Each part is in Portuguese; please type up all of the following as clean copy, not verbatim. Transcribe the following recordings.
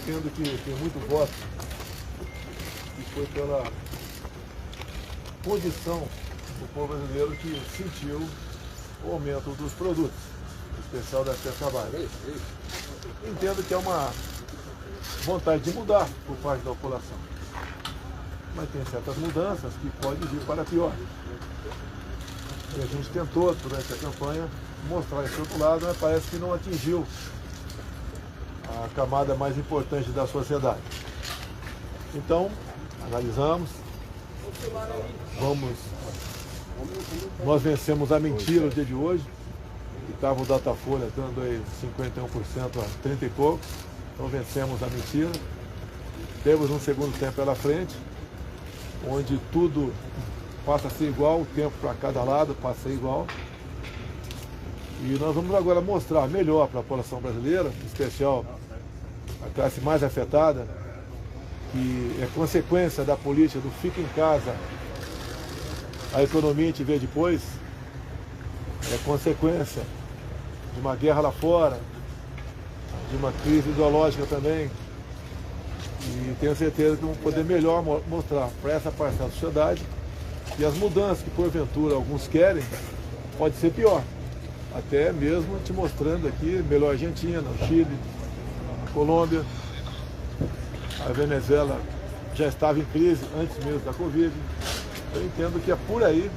entendo que tem muito voto e foi pela condição do povo brasileiro que sentiu o aumento dos produtos, em especial da cesta básica. Entendo que é uma vontade de mudar por parte da população, mas tem certas mudanças que podem vir para pior. E a gente tentou, durante a campanha, mostrar esse outro lado, mas parece que não atingiu a camada mais importante da sociedade. Então, analisamos, nós vencemos a mentira no dia de hoje, que estava o Datafolha dando aí 51% a 30 e poucos, então vencemos a mentira. Temos um segundo tempo pela frente, onde tudo passa a ser igual, o tempo para cada lado passa a ser igual. E nós vamos agora mostrar melhor para a população brasileira, em especial a classe mais afetada, que é consequência da política do fica em casa, a economia a gente vê depois, é consequência de uma guerra lá fora, de uma crise ideológica também. E tenho certeza que vamos poder melhor mostrar para essa parcela da sociedade que as mudanças que porventura alguns querem, pode ser pior. Até mesmo te mostrando aqui, melhor a Argentina, o Chile, a Colômbia, a Venezuela já estava em crise antes mesmo da Covid. Eu entendo que é por aí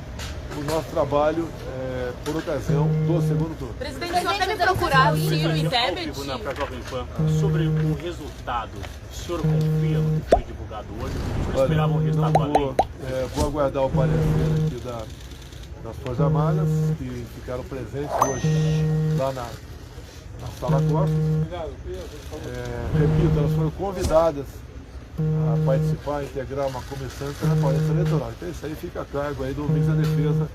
o nosso trabalho por ocasião do segundo turno. Presidente, o senhor deve procurar Ciro e Tebet? Para a Jovem Pan, sobre o resultado, o senhor confia no que foi divulgado hoje? O senhor esperava um resultado além? Vou aguardar o parecer aqui das Forças Armadas, que ficaram presentes hoje lá na Sala Costa. Repito, elas foram convidadas a participar, integrar uma comissão de transparência eleitoral. Então isso aí fica a cargo aí do Ministro da Defesa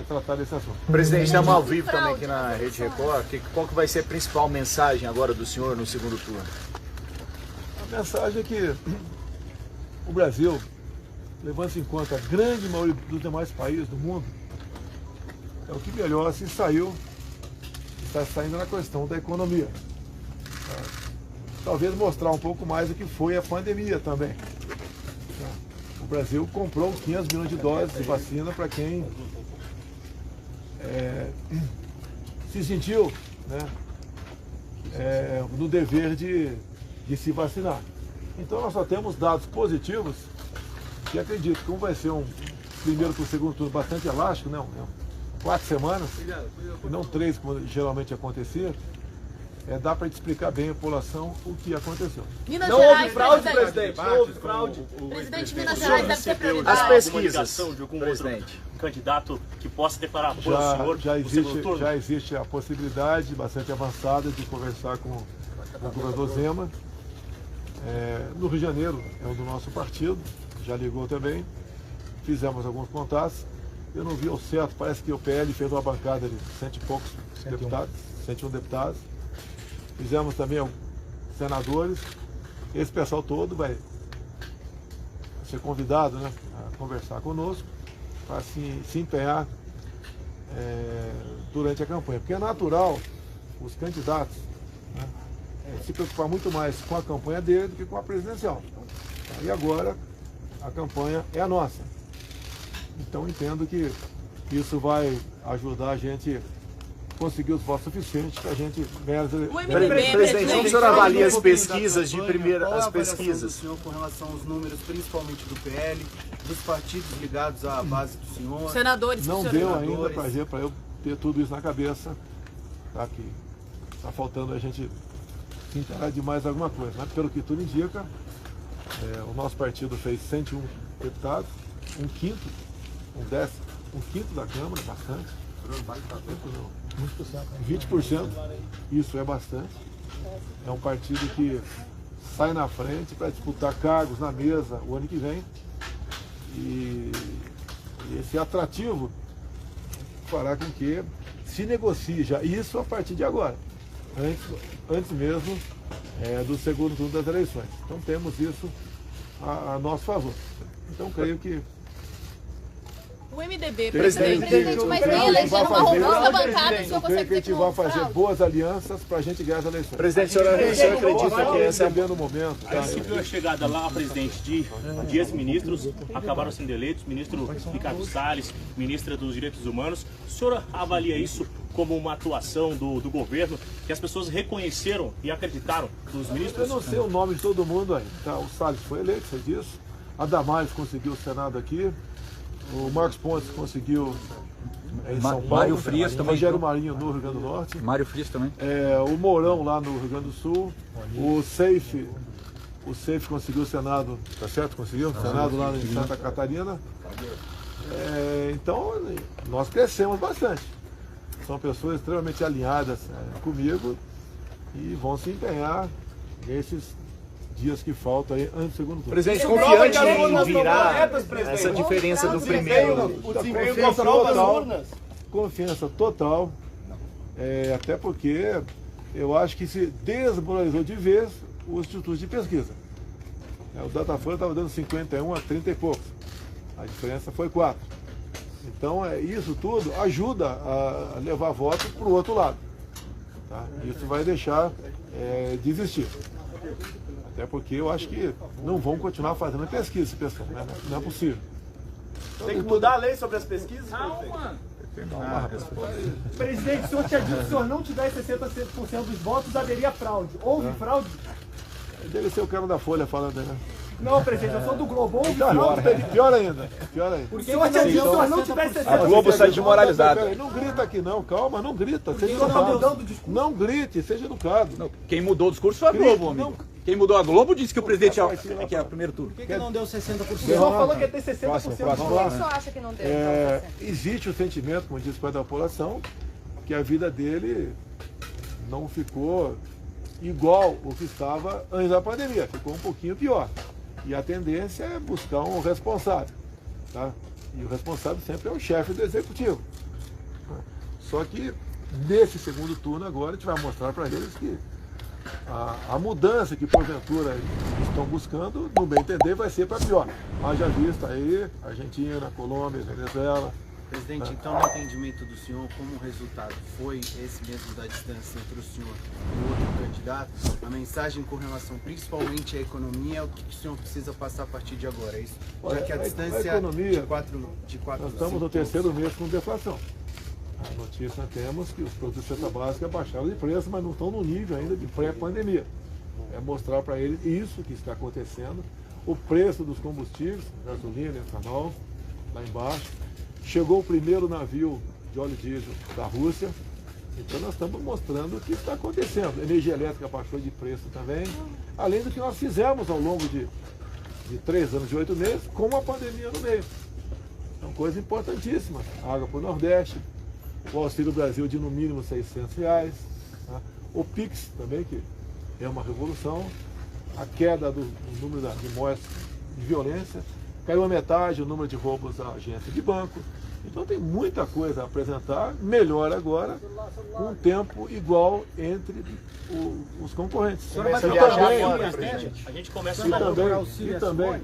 tratar desse assunto. Presidente, estamos ao vivo também aqui na Rede Record. Qual que vai ser a principal mensagem agora do senhor no segundo turno? A mensagem é que o Brasil, levando-se em conta a grande maioria dos demais países do mundo, é o que melhor se saiu, está saindo na questão da economia. Talvez mostrar um pouco mais o que foi a pandemia também. O Brasil comprou 500 milhões de doses de vacina para quem se sentiu, né, no dever de se vacinar. Então nós só temos dados positivos e acredito que como vai ser um primeiro para o segundo turno bastante elástico, né, 4 semanas, e não 3 como geralmente acontecia, dá para te explicar bem a população o que aconteceu. Minas Não Gerais, houve fraude, presidente? Não houve fraude. Presidente, Minas Gerais deve ter prioridade. As pesquisas, de algum presidente. outro candidato que possa declarar apoio ao senhor no segundo turno? Já existe a possibilidade bastante avançada de conversar com o governador Zema. No Rio de Janeiro é o do nosso partido, já ligou também. Fizemos alguns contatos. Eu não vi ao certo, parece que o PL fez uma bancada de 100 e poucos deputados, 101 deputados. Fizemos também senadores. Esse pessoal todo vai ser convidado, né, a conversar conosco para se empenhar durante a campanha. Porque é natural os candidatos, né, se preocupar muito mais com a campanha dele do que com a presidencial. E agora a campanha é a nossa. Então entendo que isso vai ajudar a gente conseguir os votos suficientes para a gente ganhar as eleições. Presidente, como o senhor avalia as pesquisas de primeira, as pesquisas? Do senhor com relação aos números, principalmente do PL, dos partidos ligados à base do senhor? Senadores, não deu ainda para eu ter tudo isso na cabeça, tá? Que está faltando a gente se inteirar de mais alguma coisa. Mas pelo que tudo indica, o nosso partido fez 101 deputados, um quinto da Câmara, bastante. 20%, isso é bastante. É um partido que sai na frente para disputar cargos na mesa o ano que vem. E esse atrativo fará com que se negocie já isso a partir de agora, antes mesmo do segundo turno das eleições. Então temos isso a nosso favor. Então creio que O MDB, Presidente, mas nem eleger uma robusta bancada, o senhor eu creio consegue que a gente vai fazer boas alianças para a gente ganhar as eleições. Presidente, o senhor acredita que essa é no momento, tá? Aí se viu a chegada lá, presidente, de ex-ministros, acabaram sendo eleitos, ministro Ricardo Salles, ministra dos Direitos Humanos. O senhor avalia isso como uma atuação do governo, que as pessoas reconheceram e acreditaram nos ministros? Eu não sei o nome de todo mundo ainda, tá? O Salles foi eleito, sei disso. A Damares conseguiu o Senado aqui. O Marcos Pontes conseguiu em São Paulo. Mário Frias também. Rogério Marinho no Rio Grande do Norte. Mário Frias também. O Mourão lá no Rio Grande do Sul. O Seife conseguiu o Senado, tá certo? Conseguiu o Senado lá em Santa Catarina. Então, nós crescemos bastante. São pessoas extremamente alinhadas comigo e vão se empenhar nesses dias que faltam aí antes do segundo turno. Presidente, confiante em virar essa diferença do primeiro. O desempenho comprova as urnas. Confiança total, até porque eu acho que se desmoralizou de vez os institutos de pesquisa. O Datafolha estava dando 51 a 30 e poucos. A diferença foi 4. Então, isso tudo ajuda a levar voto para o outro lado. Tá? Isso vai deixar de existir. Até porque eu acho que não vão continuar fazendo pesquisa, esse pessoal, né? Não é possível. Então, Tem que mudar a lei sobre as pesquisas? Presidente, o senhor tinha dito que se o senhor não tivesse 60% dos votos, haveria fraude. Houve fraude? Deve ser o cara da Folha falando, né? Não, presidente, eu sou do Globo. Houve Pior fraude? Pior ainda. Porque o senhor tinha dito que se o senhor não tivesse 60%. A Globo sai desmoralizada. Peraí, não grita aqui não, calma, não grita. Seja o senhor não deu educado. discurso? Não grite, seja educado. Não, quem mudou o discurso foi a Globo, amigo. Quem mudou a Globo disse que o presidente é o primeiro turno. Por que não deu 60%? O Vamos senhor lá, falou que ia ter 60%. Próximo. Por que o senhor acha que não deu? Existe o sentimento, como diz o pai da população, que a vida dele não ficou igual o que estava antes da pandemia, ficou um pouquinho pior. E a tendência é buscar um responsável. Tá? E o responsável sempre é o chefe do executivo. Só que nesse segundo turno agora a gente vai mostrar para eles que a mudança que porventura eles estão buscando, no bem entender, vai ser para pior. Haja vista aí, Argentina, Colômbia, Venezuela. Presidente, então no entendimento do senhor, como o resultado foi esse mesmo da distância entre o senhor e o outro candidato, a mensagem com relação principalmente à economia, o que o senhor precisa passar a partir de agora? É isso? Já que a distância a economia, de 4 nós estamos no terceiro mês com deflação. A notícia nós temos que os produtos de cesta básica baixaram de preço, mas não estão no nível ainda de pré-pandemia. É mostrar para eles isso que está acontecendo, o preço dos combustíveis, gasolina, etanol, lá embaixo. Chegou o primeiro navio de óleo diesel da Rússia, então nós estamos mostrando o que está acontecendo. A energia elétrica baixou de preço também, além do que nós fizemos ao longo de 3 anos e 8 meses, com uma pandemia no meio. São coisas importantíssimas. Água para o Nordeste, o Auxílio Brasil de no mínimo R$600, tá? O Pix também, que é uma revolução, a queda do número de mortes de violência, caiu a metade o número de roubos à agência de banco. Então tem muita coisa a apresentar, melhor agora, com um tempo igual entre os concorrentes. Começa a viajar agora, presidente. A gente começa a também,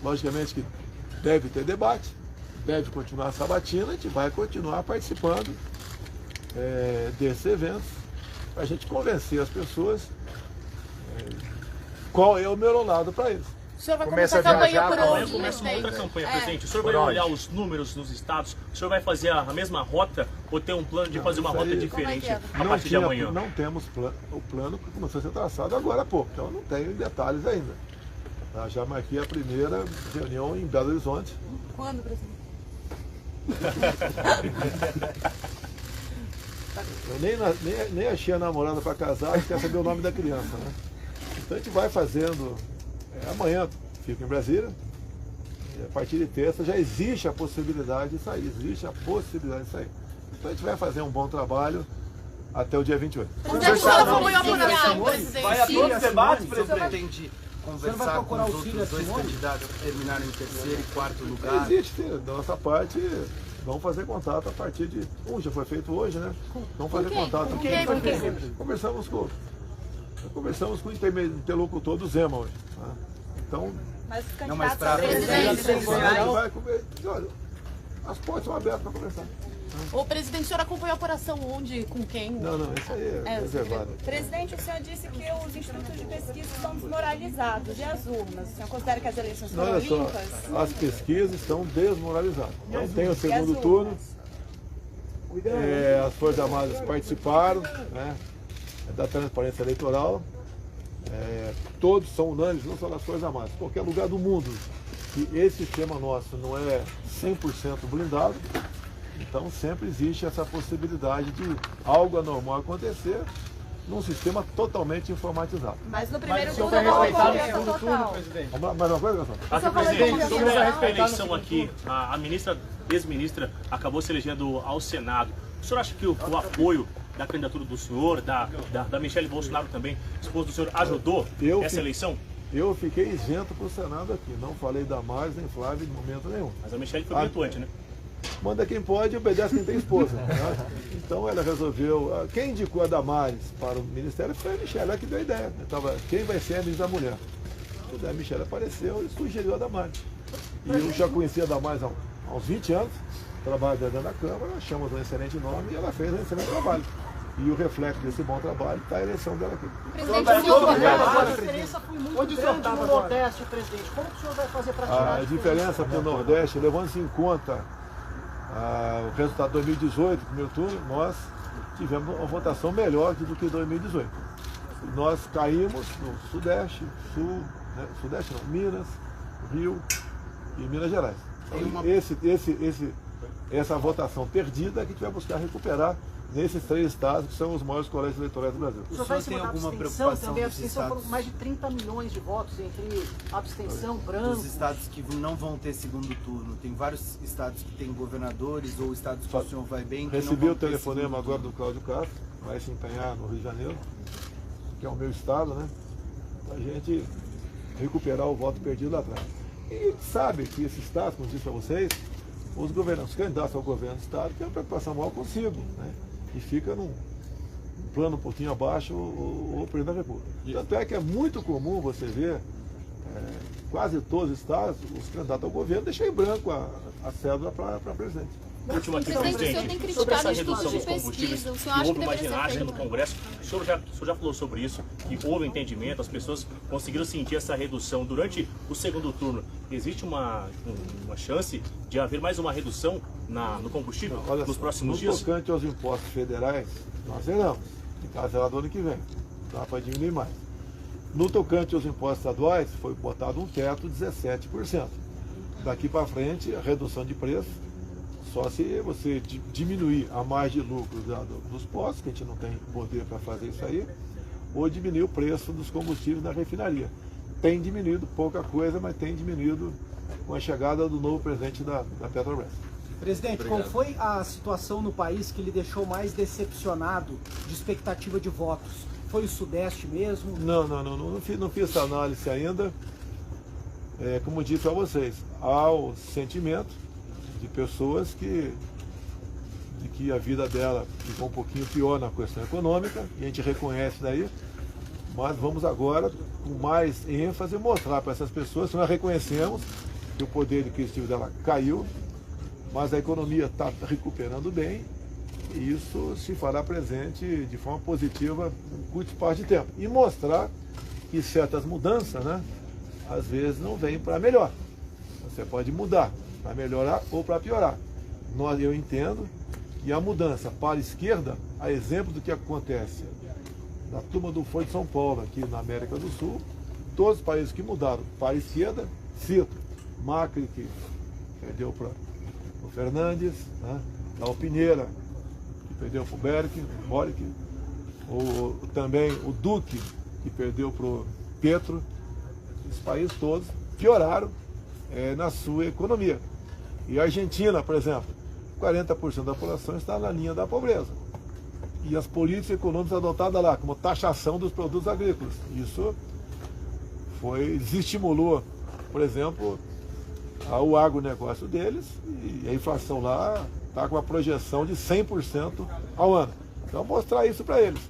logicamente que deve ter debate, deve continuar a sabatina, a gente vai continuar participando desses eventos, para a gente convencer as pessoas qual é o melhor lado para eles. O senhor vai começar a campanha por Amanhã onde? começa uma outra campanha, presidente. O senhor vai olhar os números nos estados? O senhor vai fazer a mesma rota ou ter um plano de fazer uma rota diferente a partir de amanhã? Não temos o plano que começou a ser traçado agora há pouco, então não tenho detalhes ainda. Tá? Já marquei a primeira reunião em Belo Horizonte. Quando, presidente? Eu nem achei a namorada para casar e quer saber o nome da criança, né? Então a gente vai fazendo. Amanhã fico em Brasília. E a partir de terça já existe a possibilidade de sair. Então a gente vai fazer um bom trabalho até o dia 28. Onde é que o senhor acompanhou a apuração, presidente? Vai a todos os debates, presidente? Pretende vai conversar com procurar os auxílio outros dois Simone? candidatos que terminaram em terceiro e quarto lugar? Existe, sim. Da nossa parte, vamos fazer contato a partir de. Já foi feito hoje, né? Vamos fazer contato. Com quem? Conversamos com o interlocutor do Zema hoje. Tá? Então, Mas os Não, mas candidatos pra a presidente. Vai comer. Olha, as portas são abertas para conversar. O presidente, o senhor acompanhou a operação onde, com quem? Não, isso aí é reservado. Presidente, o senhor disse que os institutos de pesquisa estão desmoralizados. E as urnas? O senhor considera que as eleições foram Olha só, limpas? as pesquisas estão desmoralizadas. Então tem o segundo turno, as Forças Armadas participaram, né, da transparência eleitoral, todos são unânimes, não só das Forças Armadas, em qualquer lugar do mundo, que esse sistema nosso não é 100% blindado, então sempre existe essa possibilidade de algo anormal acontecer num sistema totalmente informatizado. Mas no primeiro turno houve confiança total. Vamos lá, mais uma coisa, Gastão? Presidente, sobre a eleição aqui, a ex-ministra acabou se elegendo ao Senado. O senhor acha que o apoio da candidatura do senhor, da Michele Bolsonaro também, esposa do senhor, ajudou essa eleição? Eu fiquei isento para o Senado aqui, não falei da Damares nem Flávio em momento nenhum. Mas a Michele foi bem atuante, né? Manda quem pode e obedece quem tem esposa. Né? Então ela resolveu. Quem indicou a Damares para o ministério foi a Michele, ela que deu a ideia. Quem vai ser a ministra da Mulher? E daí a Michele apareceu e sugeriu a Damares. E eu já conhecia a Damares há uns 20 anos, trabalho dentro da Câmara, achamos um excelente nome e ela fez um excelente trabalho. E o reflexo desse bom trabalho está a eleição dela aqui. Presidente, A diferença foi muito grande no Nordeste, presidente. Como que o senhor vai fazer para tirar A diferença para o Nordeste, levando-se em conta o resultado de 2018, primeiro turno, nós tivemos uma votação melhor do que 2018. Nós caímos no Sudeste, Sul, né? Sudeste não, Minas, Rio e Minas Gerais. Essa votação perdida que a gente vai buscar recuperar nesses 3 estados que são os maiores colégios eleitorais do Brasil. O senhor vai tem alguma preocupação também? A abstenção foram mais de 30 milhões de votos entre abstenção, branco. Dos estados que não vão ter segundo turno, tem vários estados que têm governadores ou estados que o senhor vai bem. Recebi o telefonema agora do Cláudio Castro, vai se empenhar no Rio de Janeiro, que é o meu estado, né? Para a gente recuperar o voto perdido lá atrás. E sabe que esse estado, como disse para vocês, os candidatos ao governo do estado têm uma preocupação maior consigo, né? E fica num plano um pouquinho abaixo o presidente da República. Tanto é que é muito comum você ver quase todos os estados, os candidatos ao governo deixam em branco a cédula para presidente. Última aqui, presidente, o senhor tem presidente, sobre essa criticado redução institutos dos de combustíveis, pesquisa. O que senhor acha houve que uma deveria ser ginástica no feito? Congresso, o senhor já falou sobre isso, que houve entendimento, as pessoas conseguiram sentir essa redução durante o segundo turno. Existe uma chance de haver mais uma redução no combustível nos próximos dias? No tocante aos impostos federais, nós zeramos, em caso será do ano que vem, dá para diminuir mais. No tocante aos impostos estaduais, foi botado um teto de 17%. Daqui para frente, a redução de preço, só se você diminuir a margem de lucro dos postos, que a gente não tem poder para fazer isso aí, ou diminuir o preço dos combustíveis na refinaria. Tem diminuído pouca coisa, mas tem diminuído com a chegada do novo presidente da Petrobras. Presidente, Obrigado. qual foi a situação no país que lhe deixou mais decepcionado de expectativa de votos? Foi o Sudeste mesmo? Não fiz essa análise ainda. Como disse a vocês, há o sentimento de pessoas de que a vida dela ficou um pouquinho pior na questão econômica, e a gente reconhece daí, mas vamos agora, com mais ênfase, mostrar para essas pessoas que nós reconhecemos que o poder aquisitivo dela caiu, mas a economia está recuperando bem, e isso se fará presente de forma positiva em curto espaço de tempo. E mostrar que certas mudanças, né, às vezes não vêm para melhor. Você pode mudar para melhorar ou para piorar. Eu entendo que a mudança para a esquerda, a exemplo do que acontece na turma do Foro de São Paulo, aqui na América do Sul, todos os países que mudaram para a esquerda, cito Macri, que perdeu para o Fernandes, né? O Pinheira, que perdeu para o Boric, também o Duque, que perdeu para o Petro. Os países todos pioraram na sua economia. E a Argentina, por exemplo, 40% da população está na linha da pobreza. E as políticas econômicas adotadas lá, como taxação dos produtos agrícolas. Isso desestimulou, por exemplo, o agronegócio deles, e a inflação lá está com uma projeção de 100% ao ano. Então, mostrar isso para eles.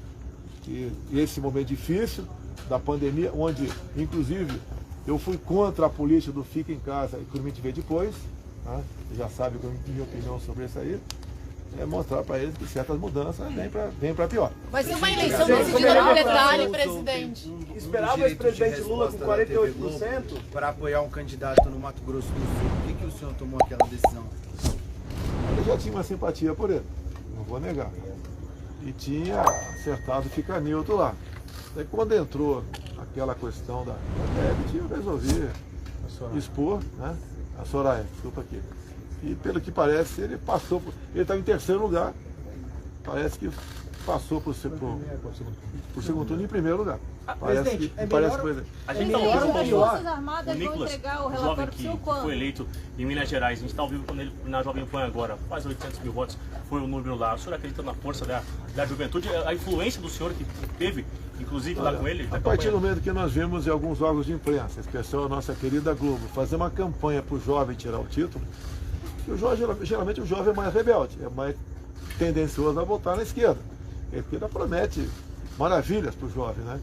Que esse momento difícil da pandemia, onde, inclusive, Eu fui contra a política do fica em casa e que a gente vê depois. Tá? Você já sabe a minha opinião sobre isso aí. É mostrar para eles que certas mudanças vêm para pior. Vai ser uma eleição decidida no detalhe, presidente. Esperava esse presidente Lula com 48% para apoiar um candidato no Mato Grosso do Sul. Por que o senhor tomou aquela decisão? Eu já tinha uma simpatia por ele, não vou negar. E tinha acertado ficar neutro lá. Daí quando entrou aquela questão da débito, eu resolvi expor, né? A Soraya, desculpa aqui. E pelo que parece, ele passou, ele estava em terceiro lugar, parece que passou por segundo turno em primeiro lugar. Presidente, Parece coisa. A gente está ouvindo o Nicolas, o jovem que foi eleito em Minas Gerais. A gente está ouvindo quando ele na Jovem Pan agora, quase 800 mil votos, foi o número lá. O senhor acredita na força da juventude, a influência do senhor que teve, inclusive lá com ele? A partir do momento que nós vimos em alguns órgãos de imprensa, em especial a nossa querida Globo, fazer uma campanha para o jovem tirar o título, o jovem, geralmente o jovem é mais rebelde, é mais tendencioso a votar na esquerda. A esquerda promete maravilhas para o jovem, né?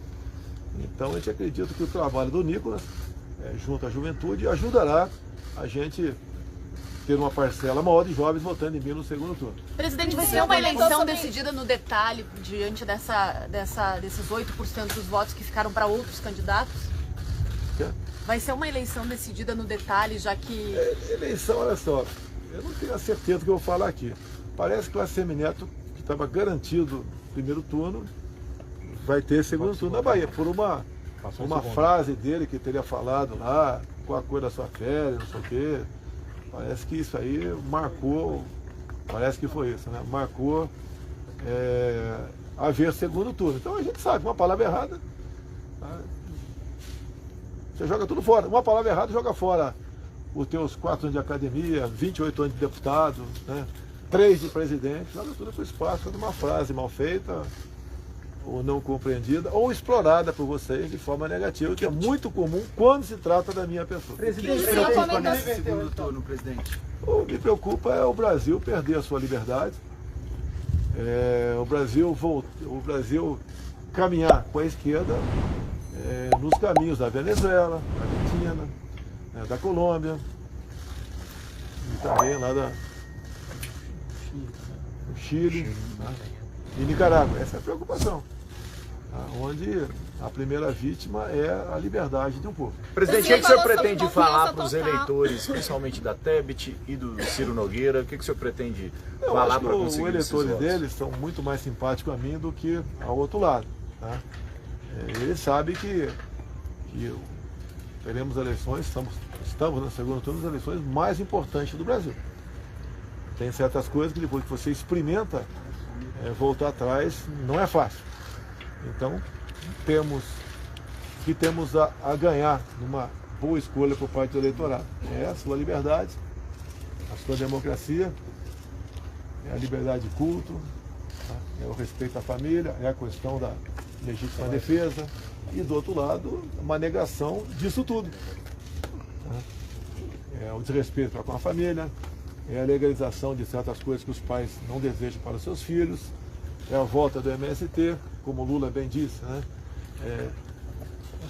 Então a gente acredita que o trabalho do Nicolas, junto à juventude, ajudará a gente ter uma parcela maior de jovens votando em mim no segundo turno. Presidente, vai ser uma eleição decidida no detalhe diante desses 8% dos votos que ficaram para outros candidatos? Quê? Vai ser uma eleição decidida no detalhe, já que... Eleição, olha só, eu não tenho a certeza do que eu vou falar aqui. Parece que o Assemineto, que estava garantido primeiro turno, vai ter segundo turno na Bahia, por uma frase dele que teria falado lá, com a cor da sua férias, não sei o quê. Parece que isso aí marcou, parece que foi isso, né? Marcou haver segundo turno. Então a gente sabe, uma palavra errada, tá? Você joga tudo fora. Uma palavra errada joga fora os teus 4 anos de academia, 28 anos de deputado, né? 3 de presidente, joga tudo para o espaço de uma frase mal feita, ou não compreendida, ou explorada por vocês de forma negativa, que é muito comum quando se trata da minha pessoa. Presidente, o que preocupa nesse segundo turno, presidente? O que me preocupa é o Brasil perder a sua liberdade, o Brasil caminhar com a esquerda nos caminhos da Venezuela, da Argentina, da Colômbia e também lá do Chile, né? E Nicarágua. Essa é a preocupação, onde a primeira vítima é a liberdade de um povo. Presidente, o que o senhor pretende falar para os eleitores, principalmente da Tebet e do Ciro Nogueira? O que o senhor pretende falar para conseguir os eleitores deles são muito mais simpáticos a mim do que ao outro lado. Tá? Eles sabem que teremos eleições, estamos no segundo turno das eleições mais importantes do Brasil. Tem certas coisas que depois que você experimenta, voltar atrás não é fácil. Então, temos a ganhar numa boa escolha por parte do eleitorado. É a sua liberdade, a sua democracia, é a liberdade de culto, tá? É o respeito à família, é a questão da legítima defesa e, do outro lado, uma negação disso tudo. Tá? É o desrespeito para com a família, é a legalização de certas coisas que os pais não desejam para os seus filhos, é a volta do MST, como o Lula bem disse, né?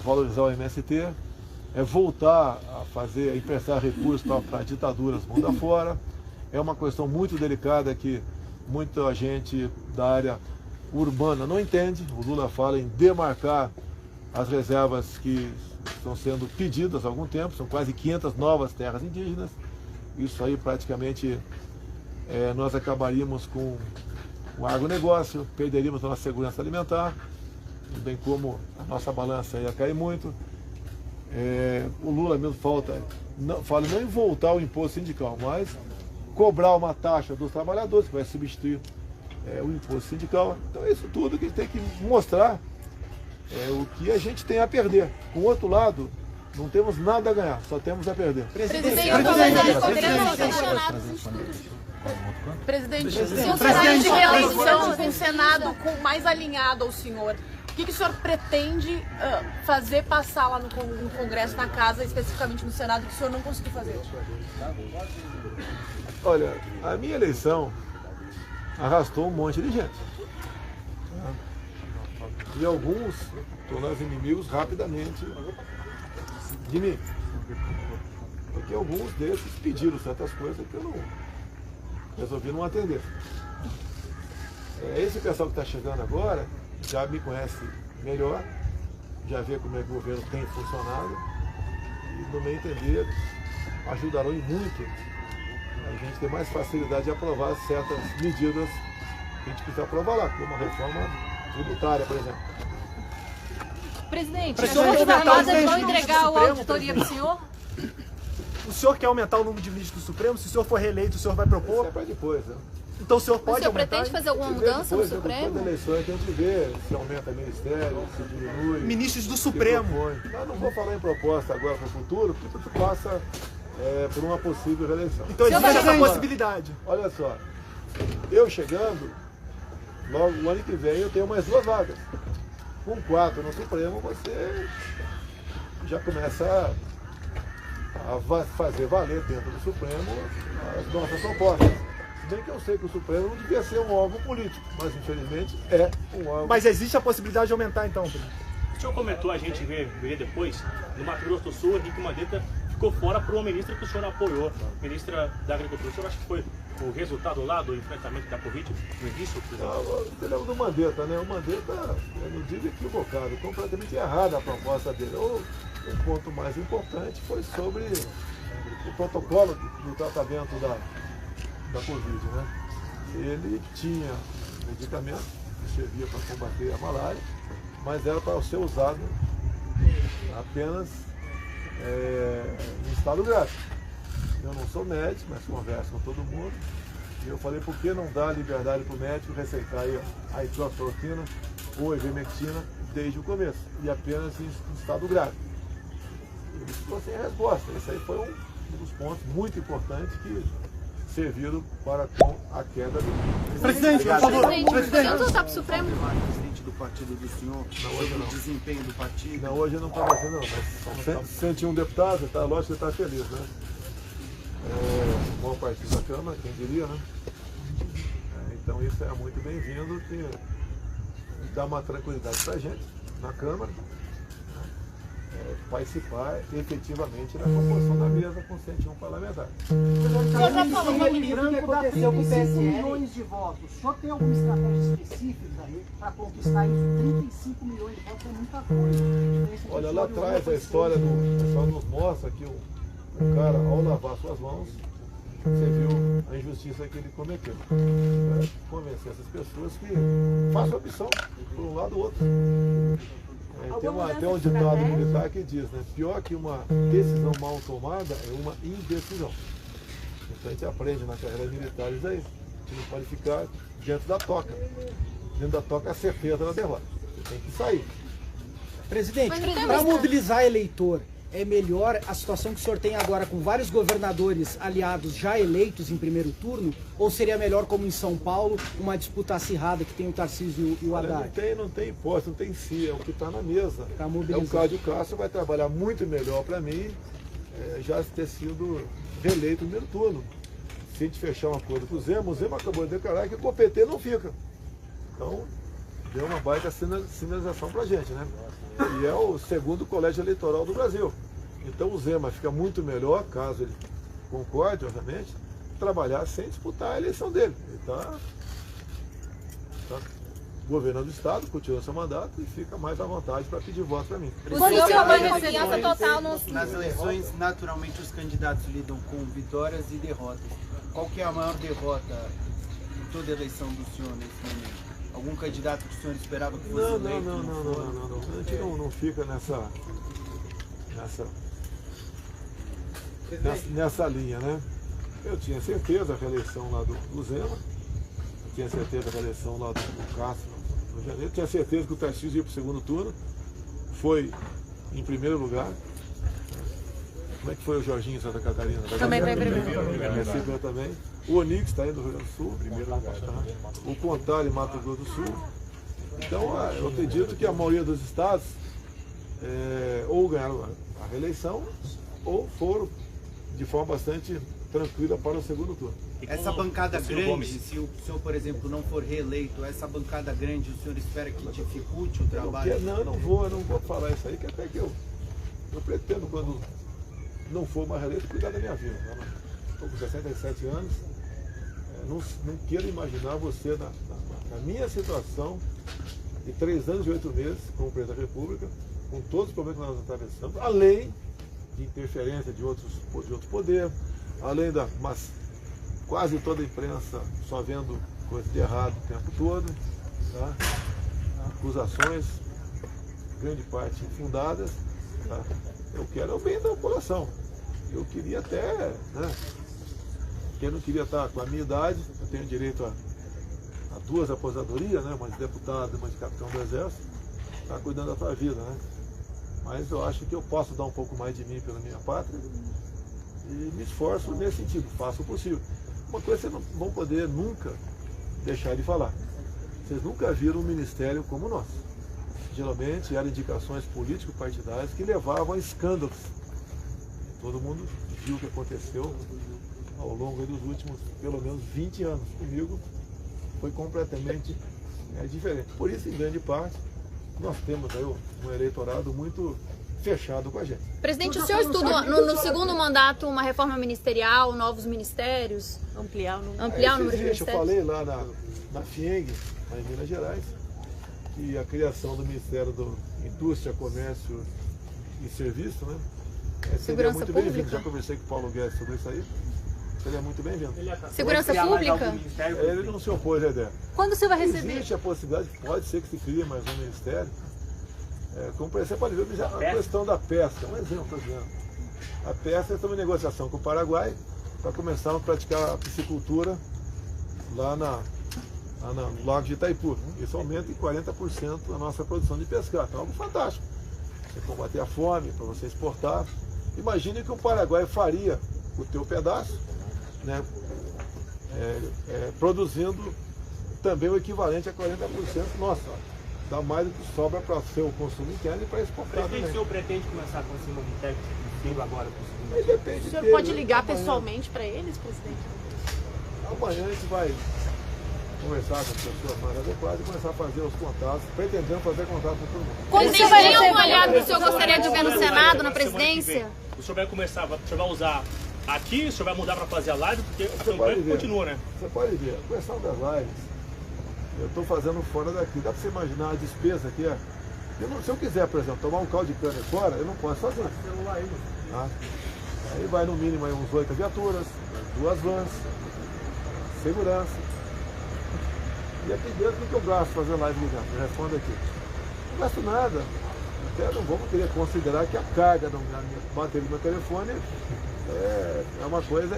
Valorizar o MST, é voltar a emprestar recursos para ditaduras mundo afora. É uma questão muito delicada que muita gente da área urbana não entende. O Lula fala em demarcar as reservas que estão sendo pedidas há algum tempo, são quase 500 novas terras indígenas. Isso aí praticamente nós acabaríamos com o agronegócio, perderíamos a nossa segurança alimentar, bem como a nossa balança ia cair muito. O Lula mesmo fala não em voltar ao imposto sindical, mas cobrar uma taxa dos trabalhadores, que vai substituir o imposto sindical. Então é isso tudo que a gente tem que mostrar o que a gente tem a perder. Com o outro lado, não temos nada a ganhar, só temos a perder. Presidente, se o cenário de reeleição com o Senado mais alinhado ao senhor, o que o senhor pretende fazer passar lá no Congresso, na Casa, especificamente no Senado, que o senhor não conseguiu fazer? Olha, a minha eleição arrastou um monte de gente. E alguns tornaram inimigos rapidamente de mim. Porque alguns desses pediram certas coisas que eu não resolvi não atender. Esse pessoal que está chegando agora já me conhece melhor, já vê como é que o governo tem funcionado e, no meu entender, ajudarão muito a gente ter mais facilidade de aprovar certas medidas que a gente precisa aprovar lá, como a reforma tributária, por exemplo. Presidente, as Forças Armadas vão entregar a auditoria para o senhor? O senhor quer aumentar o número de ministros do Supremo? Se o senhor for reeleito, o senhor vai propor? Isso é para depois, né? Então o senhor pode aumentar? O senhor pretende fazer alguma mudança no Supremo? Depois da eleição a gente vê se aumenta ministério, se diminui. Ministros do Supremo. Eu não vou falar em proposta agora para o futuro, porque tudo passa por uma possível reeleição. Então existe essa possibilidade. Olha só, eu chegando, logo o ano que vem eu tenho mais 2 vagas. Com 4 no Supremo você já começa a fazer valer dentro do Supremo as nossas propostas. Se bem que eu sei que o Supremo não devia ser um órgão político, mas infelizmente é um órgão. Mas existe a possibilidade de aumentar então, presidente? O senhor comentou, a gente vê depois, no Mato Grosso do Sul, Henrique Mandetta ficou fora por uma ministra que o senhor apoiou, ministra da Agricultura. O senhor acha que foi o resultado lá do enfrentamento da Covid no início? Você lembra do Mandetta, né? O Mandetta, eu não digo equivocado, completamente errada a proposta dele. O ponto mais importante foi sobre o protocolo do tratamento da Covid, né? Ele tinha medicamento que servia para combater a malária, mas era para ser usado apenas em estado grave. Eu não sou médico, mas converso com todo mundo. E eu falei, por que não dar liberdade para o médico receitar a hidroxicloroquina ou a ivermectina desde o começo, e apenas em estado grave? Ele ficou sem resposta. Esse aí foi um dos pontos muito importantes que serviram para com a queda do... Presidente, por favor. Presidente, vamos voltar para o Supremo? Presidente do partido do senhor, sobre o desempenho do partido. Não, hoje não está fazendo não, mas são 101 deputados, tá, lógico que está feliz, né? Bom partido da Câmara, quem diria, né? Então isso é muito bem-vindo, que dá uma tranquilidade para a gente na Câmara, participar efetivamente da composição da mesa com 101 parlamentares. senhor já falou que Branco dá 35 milhões de votos. O senhor tem alguma estratégia específica para conquistar isso? 35 milhões de votos é muita coisa. Olha, lá atrás a história nos mostra que o cara, ao lavar suas mãos, você viu a injustiça que ele cometeu. Convencer essas pessoas que façam a opção por um lado ou outro. Tem um ditado militar que diz, né? Pior que uma decisão mal tomada é uma indecisão. Então a gente aprende na carreira militar isso aí. A gente não pode ficar dentro da toca. Dentro da toca é a certeza da derrota. Você tem que sair. Presidente, para mobilizar eleitor, é melhor a situação que o senhor tem agora com vários governadores aliados já eleitos em primeiro turno? Ou seria melhor, como em São Paulo, uma disputa acirrada que tem o Tarcísio e o Haddad? Não tem hipótese, não tem si, é o que está na mesa. O Cláudio Castro vai trabalhar muito melhor para mim, já ter sido reeleito no primeiro turno. Se a gente fechar um acordo com o Zema acabou de declarar que o PT não fica. Então, deu uma baita sinalização para a gente, né? E é o segundo colégio eleitoral do Brasil. Então o Zema fica muito melhor, caso ele concorde, obviamente, trabalhar sem disputar a eleição dele. Ele está governando o Estado, continua seu mandato e fica mais à vontade para pedir voto para mim. O senhor tem uma confiança total Nas eleições, naturalmente, os candidatos lidam com vitórias e derrotas. Qual que é a maior derrota em toda a eleição do senhor nesse momento? Algum candidato que o senhor esperava que fosse eleito? Não. A gente não fica nessa linha, né? Eu tinha certeza a reeleição lá do Zema, eu tinha certeza a reeleição lá do Castro no janeiro, eu tinha certeza que o Tarcísio ia para o segundo turno, foi em primeiro lugar. Como é que foi o Jorginho em Santa Catarina? Também foi em primeiro. Recebeu também. O Onix está aí no Rio Grande do Sul, primeiro lugar. O Pontal em Mato Grosso do Sul. Então, eu acredito que a maioria dos estados ou ganharam a reeleição ou foram de forma bastante tranquila para o segundo turno. Essa bancada grande, se o senhor, por exemplo, não for reeleito, essa bancada grande, o senhor espera que dificulte o trabalho? Eu não vou falar isso aí, que até que eu Eu pretendo, quando não for mais reeleito, cuidar da minha vida. Estou com 67 anos, não quero imaginar você na minha situação de 3 anos e 8 meses como presidente da República, com todos os problemas que nós atravessamos, além de interferência de outros poderes, além mas quase toda a imprensa só vendo coisa de errado o tempo todo, tá? Acusações, grande parte infundadas, tá? Eu quero o bem da população. Eu queria até, né? Quem não queria estar com a minha idade, eu tenho direito a 2 aposentadorias, né? Uma de deputado e uma de capitão do Exército, está cuidando da tua vida, né? Mas eu acho que eu posso dar um pouco mais de mim pela minha pátria e me esforço nesse sentido, faço o possível. Uma coisa vocês não vão poder nunca deixar de falar. Vocês nunca viram um ministério como o nosso. Geralmente eram indicações político-partidárias que levavam a escândalos. Todo mundo viu o que aconteceu ao longo dos últimos, pelo menos, 20 anos. Comigo foi completamente diferente. Por isso, em grande parte, nós temos aí um eleitorado muito fechado com a gente. Presidente, o senhor estuda no segundo mandato uma reforma ministerial, novos ministérios? Ampliar o número de ministérios? Eu falei lá na FIENG, lá em Minas Gerais, que a criação do Ministério do Indústria, Comércio e Serviço, né, seria muito bem-vindo. Já conversei com o Paulo Guedes sobre isso aí. Seria muito bem-vindo. Segurança Pública? Ele não se opôs à ideia. Quando o senhor vai receber? Existe a possibilidade, pode ser que se crie mais um ministério. Como você pode ver, a questão da pesca, um exemplo, por exemplo. A pesca está em negociação com o Paraguai para começar a praticar a piscicultura lá no Lago de Itaipu. Isso aumenta em 40% a nossa produção de pescado. Então é algo fantástico. Você combater a fome, para você exportar. Imagine que o Paraguai faria o teu pedaço, né, produzindo também o equivalente a 40% nosso. Dá mais do que sobra para o seu consumo interno e para exportar. Presidente, o senhor pretende começar com esse ministério agora? Depende. O senhor pode ligar pessoalmente para eles, presidente? Amanhã a gente vai conversar com as pessoas mais adequadas e começar a fazer os contatos, pretendendo fazer contato com todo mundo. Quando o senhor vai ter um aliado que o senhor gostaria de ver no Senado, na presidência? O senhor vai começar, o senhor vai usar aqui, o senhor vai mudar para fazer a live, porque a campanha continua, né? Você pode ver, a questão das lives, eu estou fazendo fora daqui. Dá para você imaginar a despesa que é? Se eu quiser, por exemplo, tomar um caldo de cana fora, eu não posso fazer. Tá? Aí vai no mínimo aí uns 8 viaturas, 2 vans, segurança. E aqui dentro o que eu gasto fazer live ligando? Eu respondo aqui. Não gasto nada. Até não vamos querer considerar que a carga da bateria do meu telefone é uma coisa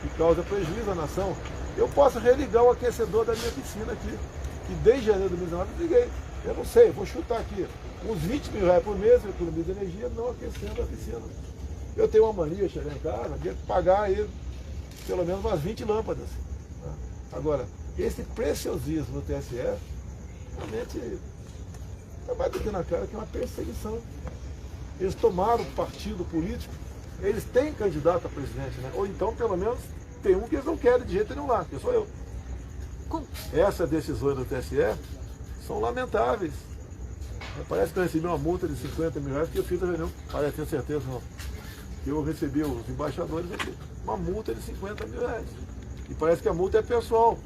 que causa prejuízo à nação. Eu posso religar o aquecedor da minha piscina aqui, que desde janeiro de 2019 eu liguei. Eu não sei, vou chutar aqui, uns 20 mil reais por mês, economia de energia, não aquecendo a piscina. Eu tenho uma mania de chegar em casa, de pagar aí pelo menos umas 20 lâmpadas. Tá? Agora, esse preciosismo no TSE, realmente, é mais do que na cara que é uma perseguição. Eles tomaram partido político, eles têm candidato a presidente, né? Ou então, pelo menos, tem um que eles não querem de jeito nenhum lá, que sou eu. Essas decisões do TSE são lamentáveis. Parece que eu recebi uma multa de 50 mil reais, que eu fiz a reunião, parece, tenho certeza não. Eu recebi os embaixadores aqui, uma multa de 50 mil reais. E parece que a multa é pessoal,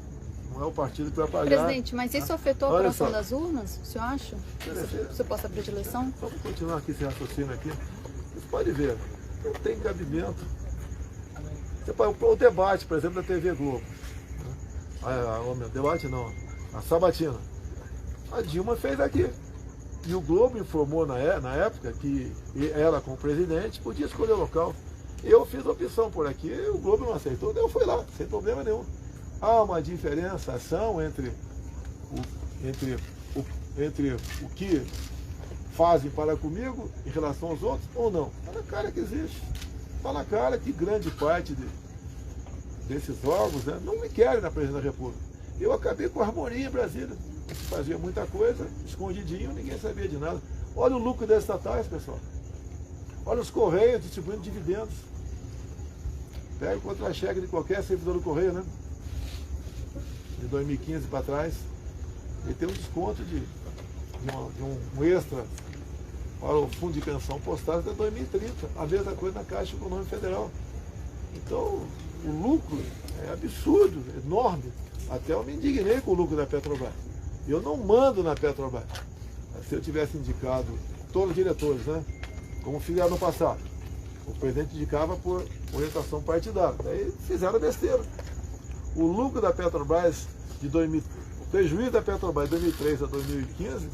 não é o partido que vai pagar. Presidente, mas isso afetou a operação das urnas, o senhor acha? Você possa abrir de eleição? Vamos continuar aqui esse raciocínio aqui. Você pode ver, não tem cabimento. O debate, por exemplo, da TV Globo. O debate não, a sabatina. A Dilma fez aqui. E o Globo informou na época que ela, como presidente, podia escolher o local. Eu fiz a opção por aqui, o Globo não aceitou, eu fui lá, sem problema nenhum. Há uma diferenciação entre o que fazem para comigo em relação aos outros ou não? Está na cara que existe. Está na cara que grande parte desses órgãos, né, não me querem na presidência da República. Eu acabei com a harmonia em Brasília. Fazia muita coisa, escondidinho, ninguém sabia de nada. Olha o lucro das estatais, pessoal. Olha os Correios distribuindo dividendos. Pega o contra-cheque de qualquer servidor do Correio, né? De 2015 para trás. Ele tem um desconto de um extra para o Fundo de Pensão Postal até 2030. A mesma coisa na Caixa Econômica Federal. Então, o lucro é absurdo, enorme. Até eu me indignei com o lucro da Petrobras. Eu não mando na Petrobras. Se eu tivesse indicado todos os diretores, né? Como fizeram no passado. O presidente indicava por orientação partidária. Daí fizeram besteira. O lucro da Petrobras, o prejuízo da Petrobras de 2003 a 2015,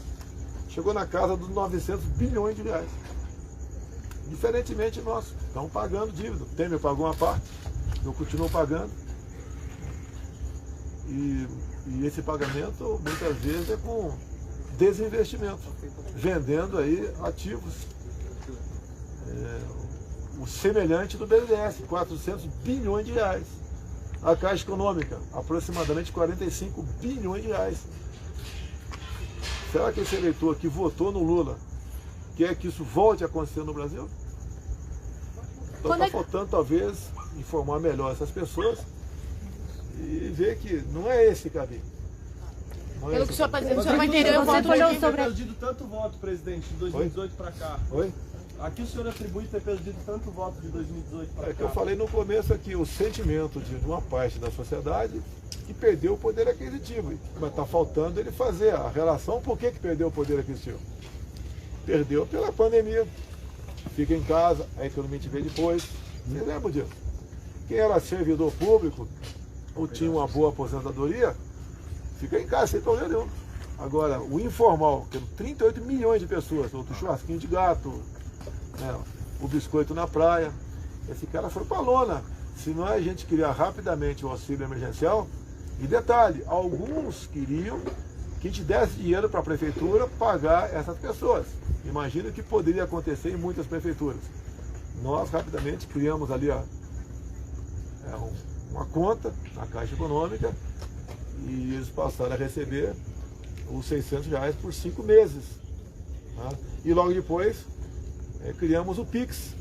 chegou na casa dos 900 bilhões de reais. Diferentemente nós, estamos pagando dívida. O Temer pagou uma parte, eu continuo pagando. E esse pagamento, muitas vezes, é com desinvestimento, vendendo aí ativos. O semelhante do BNDES, 400 bilhões de reais. A Caixa Econômica, aproximadamente 45 bilhões de reais. Será que esse eleitor que votou no Lula quer que isso volte a acontecer no Brasil? Então está faltando, talvez, informar melhor essas pessoas e ver que não é esse caminho. Pelo que o senhor está dizendo, o senhor vai querer o voto ter perdido tanto voto, presidente, de 2018 para cá. Oi? Aqui o senhor atribui ter perdido tanto voto de 2018 para cá. É que eu falei no começo aqui, o sentimento de uma parte da sociedade que perdeu o poder aquisitivo. Mas está faltando ele fazer a relação. Por que perdeu o poder aquisitivo? Perdeu pela pandemia. Fica em casa, a economia te vê depois. Você lembra disso? Quem era servidor público ou tinha uma boa aposentadoria, fica em casa sem problema nenhum. Agora, o informal, que 38 milhões de pessoas, outro churrasquinho de gato, né, o biscoito na praia, esse cara foi para a lona. Se não é a gente criar rapidamente o auxílio emergencial, e detalhe, alguns queriam que a gente desse dinheiro para a prefeitura pagar essas pessoas. Imagina o que poderia acontecer em muitas prefeituras. Nós rapidamente criamos ali uma conta na Caixa Econômica e eles passaram a receber os R$600 por 5 meses. Tá? E logo depois criamos o Pix,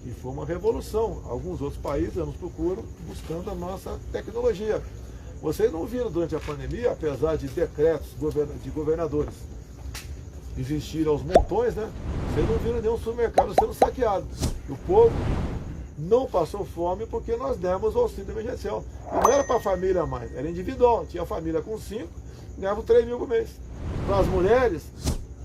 que foi uma revolução. Alguns outros países nos procuram buscando a nossa tecnologia. Vocês não viram durante a pandemia, apesar de decretos de governadores existirem aos montões, né? Vocês não viram nenhum supermercado sendo saqueado. O povo não passou fome porque nós demos o auxílio emergencial. E não era para a família mais, era individual. Tinha família com 5, ganhava 3 mil por mês. Para as mulheres,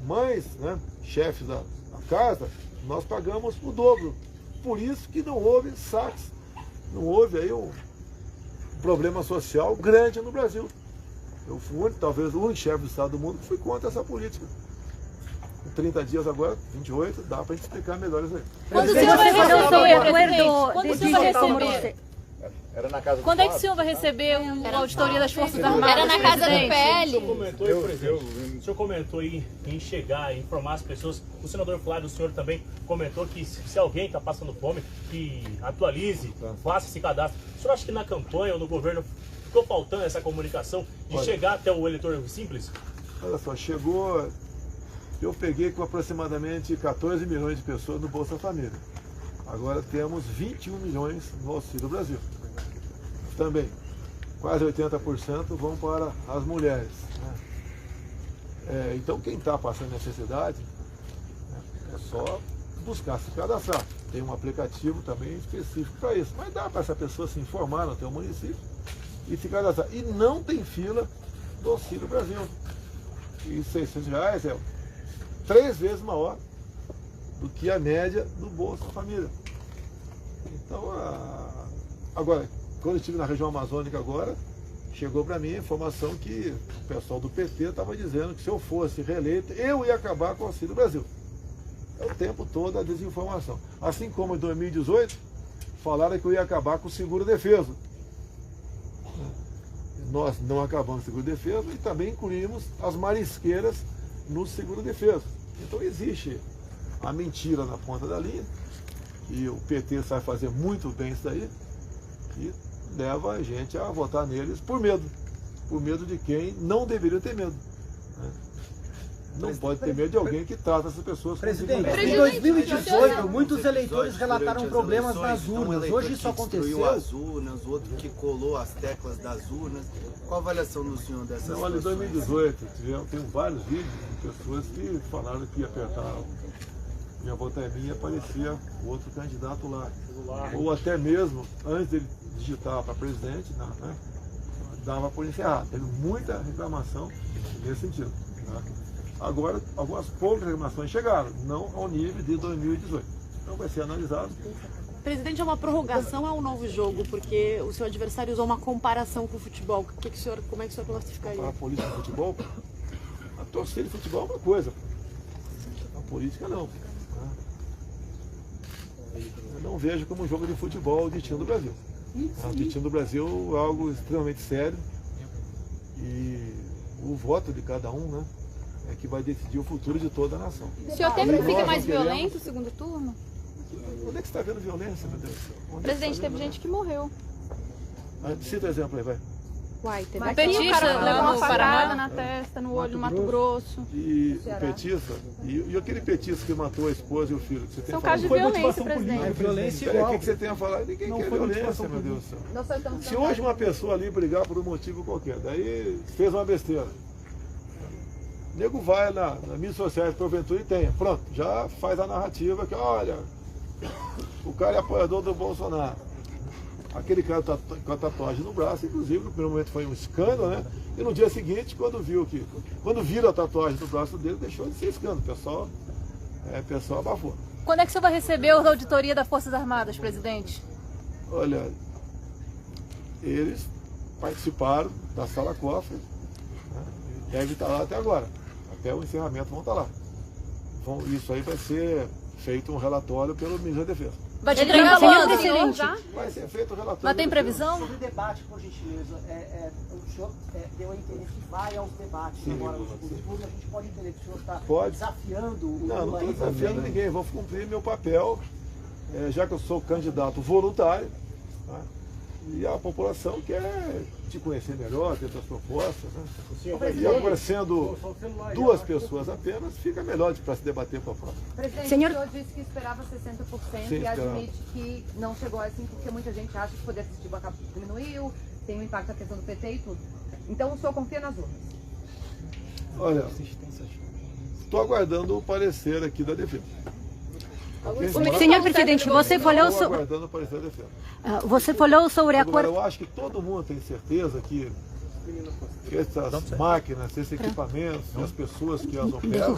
mães, né, chefes da casa, nós pagamos o dobro. Por isso que não houve saques, não houve aí um problema social grande no Brasil. Eu fui, talvez, o único chefe do Estado do mundo que fui contra essa política. Em 30 dias agora, 28, dá para a gente explicar melhor isso aí. Quando o senhor vai receber? Era na casa do Quando é que o senhor vai receber a auditoria das Forças Armadas? Era na casa do PL. O senhor comentou aí em chegar, em informar as pessoas. O senador Flávio, o senhor também comentou que se alguém está passando fome, que atualize, faça esse cadastro. O senhor acha que na campanha ou no governo ficou faltando essa comunicação de chegar até o eleitor simples? Olha só, chegou... Eu peguei com aproximadamente 14 milhões de pessoas no Bolsa Família. Agora temos 21 milhões no Auxílio Brasil. Também, quase 80% vão para as mulheres. Né? Então, quem está passando necessidade, né, é só buscar se cadastrar. Tem um aplicativo também específico para isso. Mas dá para essa pessoa se informar no teu município e se cadastrar. E não tem fila do Auxílio Brasil. E R$600 é 3 vezes maior do que a média do Bolsa Família. Então, agora, quando eu estive na região amazônica agora, chegou para mim a informação que o pessoal do PT estava dizendo que se eu fosse reeleito, eu ia acabar com o Auxílio Brasil. É o tempo todo a desinformação. Assim como em 2018, falaram que eu ia acabar com o seguro-defeso. Nós não acabamos com o seguro-defeso e também incluímos as marisqueiras no seguro-defeso. Então existe a mentira na ponta da linha, e o PT sabe fazer muito bem isso daí, e leva a gente a votar neles por medo de quem não deveria ter medo. Né? Não pode ter medo de alguém que trata essas pessoas como Presidente, em 2018, muitos eleitores relataram problemas nas urnas. Hoje isso aconteceu. As urnas, o outro que colou as teclas das urnas. Qual a avaliação do senhor dessas situações? Olha, em 2018, tem vários vídeos de pessoas que falaram que ia apertar minha volta é minha, aparecia o outro candidato lá. Ou até mesmo, antes dele digitar para presidente, né, dava por encerrado. Teve muita reclamação nesse sentido. Né? Agora, algumas poucas reclamações chegaram, não ao nível de 2018. Então vai ser analisado. Presidente, é uma prorrogação ou é um novo jogo? Porque o seu adversário usou uma comparação com o futebol. Como é que o senhor classificaria? A política de futebol, a torcida de futebol é uma coisa. A política não. Eu não vejo como um jogo de futebol de time do Brasil. O time do Brasil é algo extremamente sério e o voto de cada um, né, é que vai decidir o futuro de toda a nação. O senhor teme que fique mais violento o segundo turno? Onde é que você está vendo violência, meu Deus do céu? Presidente, teve gente que morreu. Cita o exemplo aí, vai. Uai, teve um petista, levou uma parada na testa, no olho, no Mato Grosso. E o petista, e aquele petista que matou a esposa e o filho, que você tem São casos de violência, presidente. É violência igual. O que você tem a falar? Ninguém quer violência, meu Deus do céu. Se hoje uma pessoa ali brigar por um motivo qualquer, daí fez uma besteira, o nego vai nas mídias sociais, porventura, e tem. Pronto, já faz a narrativa que, olha, o cara é apoiador do Bolsonaro. Aquele cara com a tatuagem no braço, inclusive, no primeiro momento foi um escândalo, né? E no dia seguinte, quando viram a tatuagem no braço dele, deixou de ser escândalo. O pessoal abafou. Quando é que o senhor vai receber a auditoria das Forças Armadas, presidente? Olha, eles participaram da sala cofre, né? Deve estar lá até agora. Até o encerramento vão estar lá. Isso aí vai ser feito um relatório pelo Ministério da Defesa. Vai ter previsão já? Vai ser feito o relatório. Mas tem previsão? Sobre o debate, por gentileza, o senhor deu a entender que vai aos debates. Sim, agora, no segundo turno, a gente pode entender que o senhor está desafiando o Não, não estou desafiando ninguém, vou cumprir meu papel, já que eu sou candidato voluntário, tá? E a população quer te conhecer melhor, ter suas propostas, né? E agora sendo duas pessoas apenas, fica melhor para se debater com a própria. Presidente, o senhor disse que esperava 60% e admite que não chegou assim porque muita gente acha que o poder aquisitivo diminuiu, tem um impacto na questão do PT e tudo. Então o senhor confia nas urnas? Olha, estou aguardando o parecer aqui da defesa. Senhor presidente, você falou sobre... Você falou sobre a... Agora, eu acho que todo mundo tem certeza que essas máquinas, esses equipamentos, as pessoas que as operam,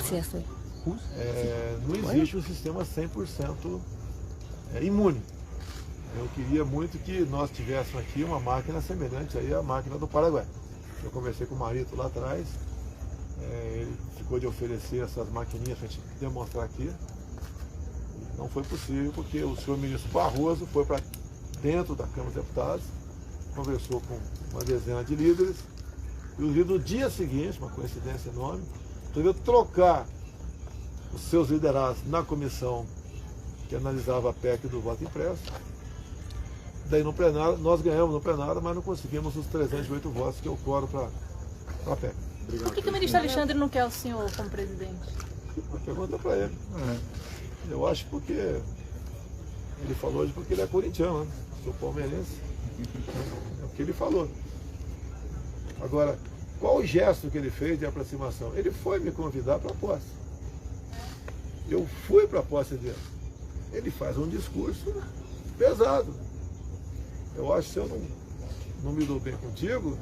não existe um sistema 100% imune. Eu queria muito que nós tivéssemos aqui uma máquina semelhante aí à máquina do Paraguai. Eu conversei com o Marito lá atrás, ele ficou de oferecer essas maquininhas para a gente demonstrar aqui. Não foi possível porque o senhor ministro Barroso foi para dentro da Câmara dos Deputados, conversou com uma dezena de líderes, e os líderes no dia seguinte, uma coincidência enorme, resolveu trocar os seus liderados na comissão que analisava a PEC do voto impresso. Daí no plenário, nós ganhamos no plenário, mas não conseguimos os 308 votos que eu coro para a PEC. Por que o ministro Alexandre não quer o senhor como presidente? Uma pergunta para ele. Eu acho porque ele falou hoje porque ele é corintiano, né? Sou palmeirense. É o que ele falou. Agora, qual o gesto que ele fez de aproximação? Ele foi me convidar para a posse. Eu fui para a posse dele. Ele faz um discurso pesado. Eu acho que se eu não me dou bem contigo,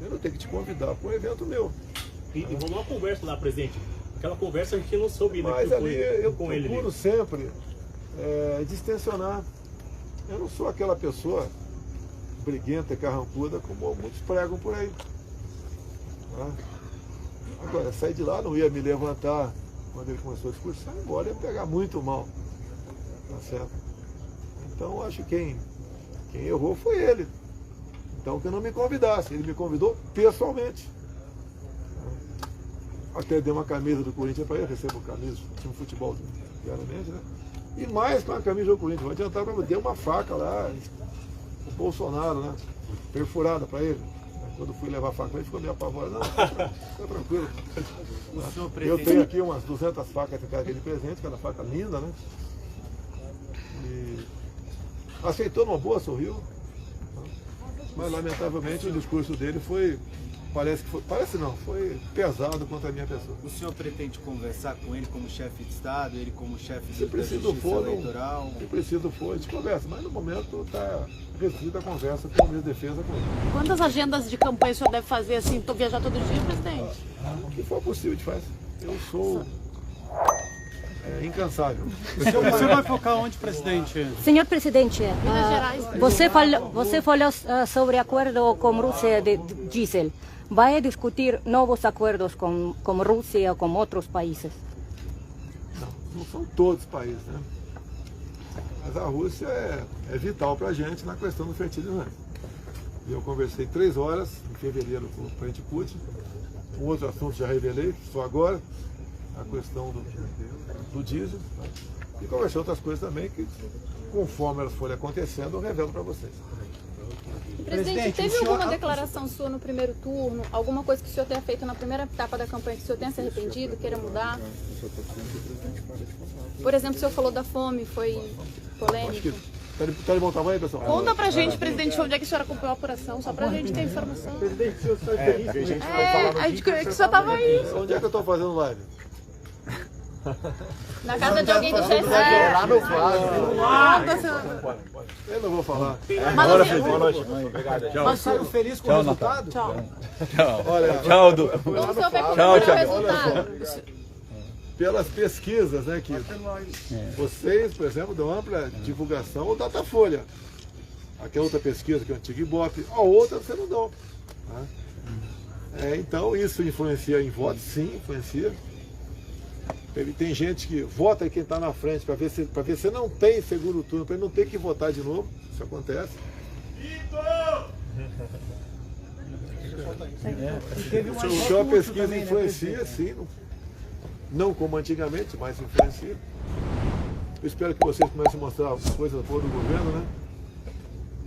eu não tenho que te convidar para um evento meu. E rolou uma conversa lá, presidente. Aquela conversa a gente não soube, né? Mas ali eu procuro sempre distensionar. Eu não sou aquela pessoa briguenta e carrancuda como muitos pregam por aí. Tá? Agora, sair de lá não ia me levantar quando ele começou a discursar, embora ia pegar muito mal. Tá certo? Então, acho que quem errou foi ele. Então, que não me convidasse. Ele me convidou pessoalmente. Até dei uma camisa do Corinthians para ele, recebo camisa, tinha um futebol diariamente, né? E mais com a camisa do Corinthians, vou adiantar para ele, dei uma faca lá, o Bolsonaro, né? Perfurada para ele. Quando fui levar a faca, ele ficou meio apavorado. Não, fica tranquilo. Eu tenho aqui umas 200 facas que aquele presente, cada faca linda, né? E aceitou numa boa, sorriu. Mas lamentavelmente o discurso dele foi parece não, foi pesado contra a minha pessoa. O senhor pretende conversar com ele como chefe de Estado, ele como chefe Se da Justiça Eleitoral? Se preciso for, a gente conversa, mas no momento está restrita a conversa com o ministro da Defesa com ele. Quantas agendas de campanha o senhor deve fazer assim, viajar todo dia, presidente? O que for possível a gente faz. Eu sou incansável. Você vai focar onde, presidente? Senhor presidente, você falou sobre acordo com a Rússia de diesel. Vai discutir novos acordos com a Rússia ou com outros países? Não são todos os países, né? Mas a Rússia é vital para a gente na questão do fertilizante. E eu conversei 3 horas em fevereiro com o presidente Putin. Um outro assunto já revelei, só agora, a questão do diesel. Né? E conversei outras coisas também que, conforme elas forem acontecendo, eu revelo para vocês. Presidente, teve alguma declaração sua no primeiro turno, alguma coisa que o senhor tenha feito na primeira etapa da campanha que o senhor tenha se arrependido, queira mudar? Por exemplo, o senhor falou da fome, foi polêmico. Tá de bom tamanho, pessoal? Conta pra gente, presidente, onde é que a senhora acompanhou a apuração, só pra gente ter informação. Presidente, o senhor está feliz? A gente queria que o senhor tava aí. Onde é que eu tô fazendo live? Na casa de alguém do CSE. Lá no quadro. Eu não vou falar. Boa noite. Obrigado. Tchau. Mas saiu feliz com o resultado? Tchau. Olha, tchau, Du. Tchau. Pelas pesquisas, né, que vocês, por exemplo, dão ampla divulgação ao Datafolha. Aquela outra pesquisa que é o antigo Ibope, a outra você não dão. Né? Então isso influencia em votos, sim, influencia. Tem gente que vota quem está na frente para ver se não tem segundo turno, para ele não ter que votar de novo. Isso acontece. Então a pesquisa influencia, sim. Não como antigamente, mas influencia. Eu espero que vocês comecem a mostrar coisas boas do governo, né?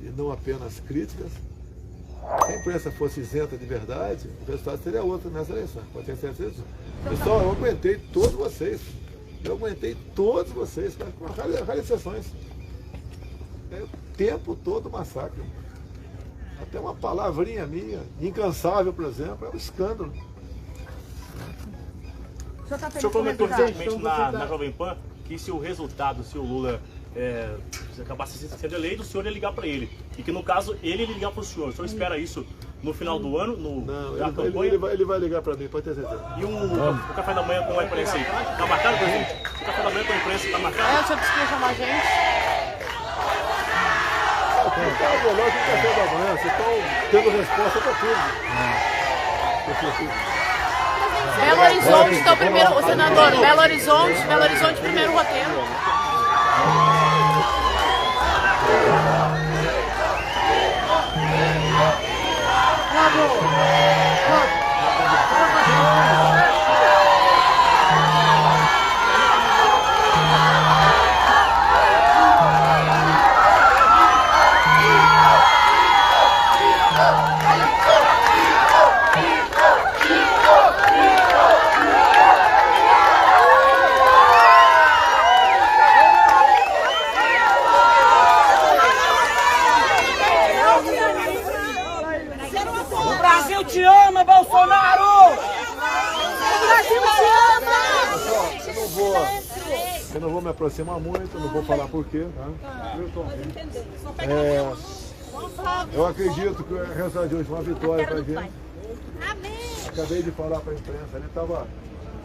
E não apenas críticas. Se a imprensa fosse isenta de verdade, o resultado seria outro nessa eleição. Pode ter certeza disso. Pessoal, eu aguentei todos vocês. Com raras exceções. É o tempo todo massacre. Até uma palavrinha minha, incansável, por exemplo, é um escândalo. O senhor comentou recentemente na Jovem Pan que se o resultado, se o Lula acabasse sendo eleito, o senhor ia ligar para ele. E que no caso, ele ia ligar para o senhor. O senhor espera isso no final do ano, na campanha? Ele vai ligar para mim, pode ter certeza. E o café da manhã com a imprensa aí? Tá marcado, presidente? O café da manhã com a imprensa tá marcado? O senhor disse que ia chamar a gente? Tá melhor que o café da manhã, vocês estão tendo resposta para tudo. Belo Horizonte, então, primeiro, o senador, Belo Horizonte, primeiro roteiro. Te ama, Bolsonaro! O Brasil te ama! Eu não vou me aproximar muito, não vou falar porquê. Tá? Eu acredito que o resultado de hoje é uma vitória para a gente. Acabei de falar para a imprensa, ele estava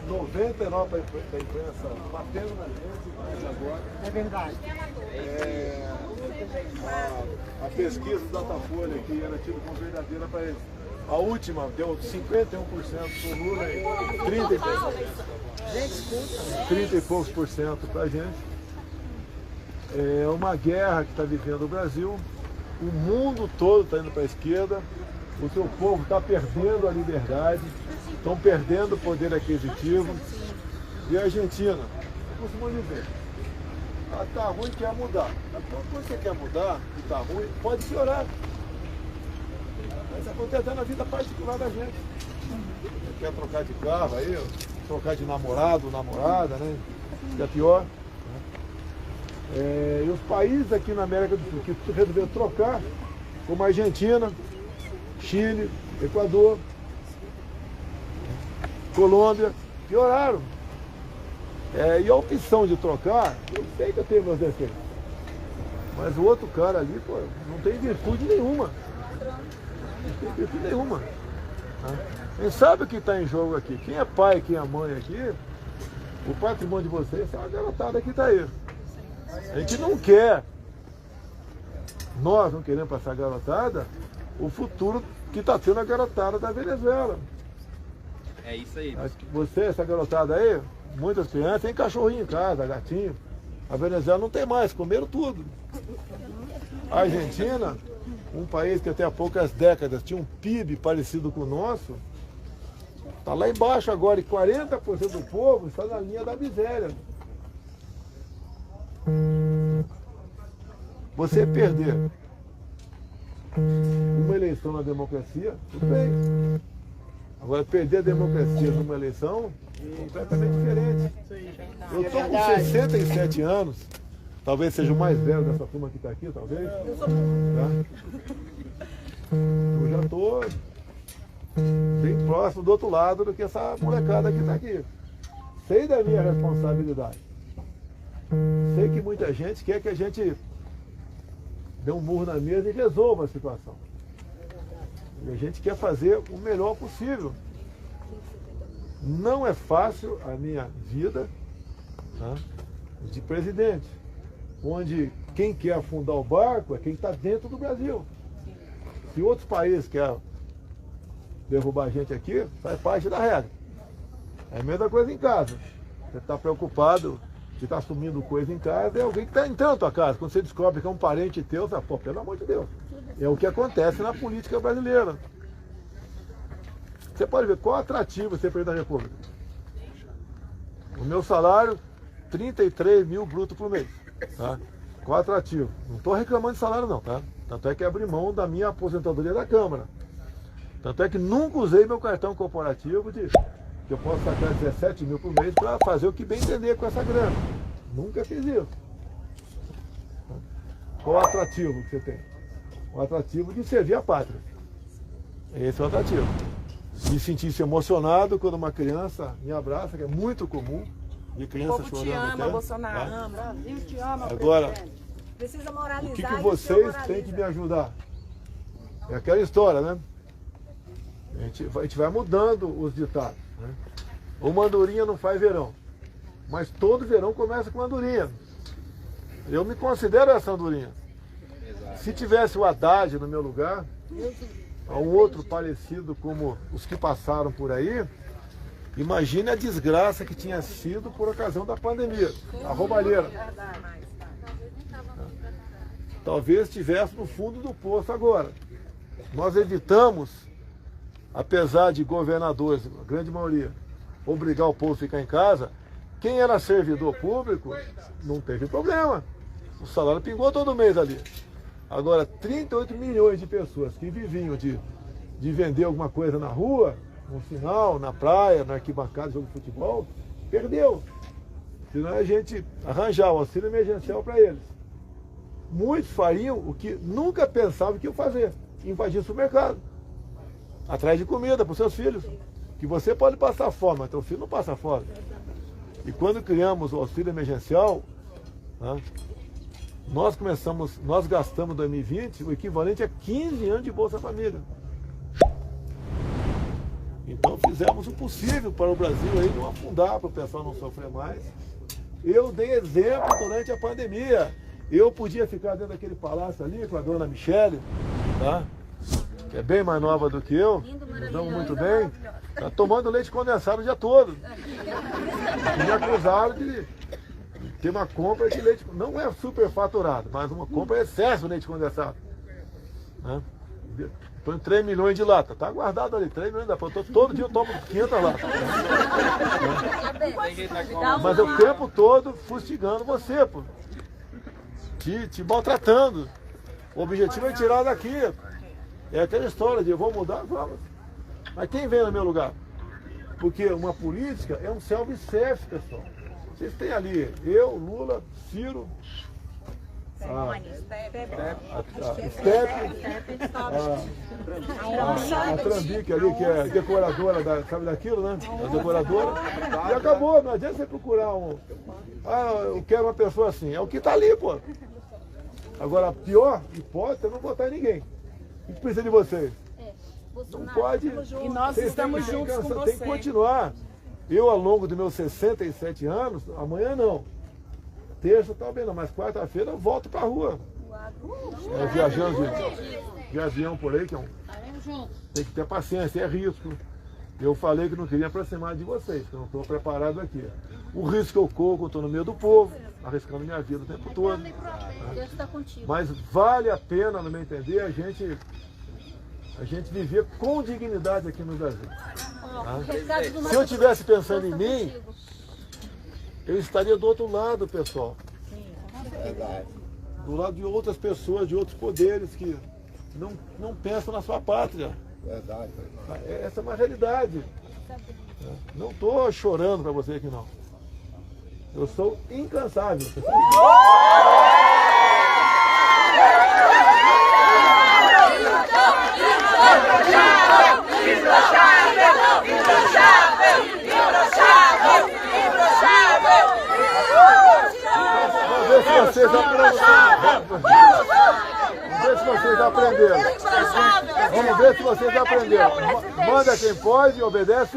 99% da imprensa batendo na gente, mas agora. É verdade. A pesquisa do Datafolha, que era tido como verdadeira para eles. A última deu 51% para o Lula e 30 e poucos por cento para a gente. É uma guerra que está vivendo o Brasil. O mundo todo está indo para a esquerda. O seu povo está perdendo a liberdade, estão perdendo o poder aquisitivo. E a Argentina, costuma dizer, está ruim, quer mudar. Quando você quer mudar e está ruim, pode piorar. Mas acontece até na vida particular da gente. Quer trocar de carro aí, trocar de namorado, namorada, né? É pior. E os países aqui na América do Sul que resolveram trocar, como a Argentina, Chile, Equador, Colômbia, pioraram. E a opção de trocar, eu sei que eu tenho meus defeitos. Mas o outro cara ali, pô, não tem virtude nenhuma. Não tem virtude nenhuma. Quem sabe o que está em jogo aqui? Quem é pai, quem é mãe aqui, o patrimônio de vocês é uma garotada que está aí. A gente não quer, nós não queremos passar a garotada, o futuro que está tendo a garotada da Venezuela. É isso aí. Você, essa garotada aí, muitas crianças têm cachorrinho em casa, gatinho. A Venezuela não tem mais, comeram tudo. A Argentina, um país que até há poucas décadas tinha um PIB parecido com o nosso, está lá embaixo agora e 40% do povo está na linha da miséria. Você perder uma eleição na democracia, tudo bem. Agora, perder a democracia numa eleição é completamente diferente. Eu estou com 67 anos, talvez seja o mais velho dessa turma que está aqui, talvez. Tá? Eu já estou bem próximo do outro lado do que essa molecada que está aqui. Sei da minha responsabilidade. Sei que muita gente quer que a gente dê um murro na mesa e resolva a situação. E a gente quer fazer o melhor possível. Não é fácil a minha vida, tá, de presidente, onde quem quer afundar o barco é quem está dentro do Brasil. Se outros países querem derrubar a gente aqui, faz parte da regra. É a mesma coisa em casa. Você está preocupado de estar assumindo coisa em casa, é alguém que está entrando na tua casa. Quando você descobre que é um parente teu, você fala, pô, pelo amor de Deus. É o que acontece na política brasileira. Você pode ver qual atrativo ser presidente da República. O meu salário, 33 mil bruto por mês. Tá? Qual atrativo? Não estou reclamando de salário não, tá? Tanto é que abri mão da minha aposentadoria da Câmara. Tanto é que nunca usei meu cartão corporativo que eu posso sacar 17 mil por mês para fazer o que bem entender com essa grana. Nunca fiz isso. Qual o atrativo que você tem? O atrativo de servir a pátria. Esse é o atrativo. Me sentir-se emocionado quando uma criança me abraça, que é muito comum, de criança chorando. O povo te ama, Bolsonaro. Brasil te ama, agora, precisa moralizar. o que vocês têm que me ajudar? É aquela história, né? A gente vai mudando os ditados. Né? Uma andorinha não faz verão, mas todo verão começa com uma andorinha. Eu me considero essa andorinha. Se tivesse o Haddad no meu lugar, um outro parecido como os que passaram por aí, imagine a desgraça que tinha sido por ocasião da pandemia, a roubalheira. Talvez estivesse no fundo do poço agora. Nós evitamos, apesar de governadores, a grande maioria, obrigar o povo a ficar em casa, quem era servidor público não teve problema. O salário pingou todo mês ali. Agora, 38 milhões de pessoas que viviam de vender alguma coisa na rua, no sinal, na praia, na arquibancada, jogo de futebol, perdeu. Senão a gente arranjar o auxílio emergencial para eles. Muitos fariam o que nunca pensavam que iam fazer, invadir o supermercado, atrás de comida para os seus filhos. Que você pode passar fome, mas teu filho não passa fome. E quando criamos o auxílio emergencial, né, nós gastamos em 2020 o equivalente a 15 anos de Bolsa Família. Então fizemos o possível para o Brasil aí não afundar, para o pessoal não sofrer mais. Eu dei exemplo durante a pandemia. Eu podia ficar dentro daquele palácio ali com a dona Michele, tá? Que é bem mais nova do que eu, nos damos muito bem, tá tomando leite condensado o dia todo. Me acusaram de ter uma compra de leite, não é superfaturado, mas uma compra é excesso de leite condensado. Né? Põe 3 milhões de lata, tá guardado ali, 3 milhões de lata. Todo dia eu tomo 500 latas. Mas o tempo todo fustigando você, pô. Te maltratando. O objetivo é tirar daqui. É aquela história de eu vou mudar, vamos. Mas quem vem no meu lugar? Porque uma política é um self-service, pessoal. Vocês têm ali eu, Lula, Ciro, a Trambique ali, que é decoradora, sabe daquilo, né? A decoradora. E acabou, não adianta você procurar eu quero uma pessoa assim. É o que está ali, pô. Agora, a pior hipótese é não votar em ninguém. O que precisa de vocês? Não pode. E nós estamos juntos com você. Tem que continuar. Eu, ao longo dos meus 67 anos, amanhã não. Terça talvez não, mas quarta-feira eu volto pra rua. Viajando de avião por aí, tem que ter paciência, é risco. Eu falei que não queria aproximar de vocês, que eu não estou preparado aqui. O risco que eu corro, eu estou no meio do povo, arriscando minha vida o tempo todo. Mas vale a pena, no meu entender, a gente viver com dignidade aqui no Brasil. Se eu estivesse pensando em mim, eu estaria do outro lado, pessoal. Do lado de outras pessoas, de outros poderes que não pensam na sua pátria. Verdade. Essa é uma realidade. Não estou chorando para você aqui, não. Eu sou incansável. Vamos ver se vocês aprenderam. Manda quem pode, obedece.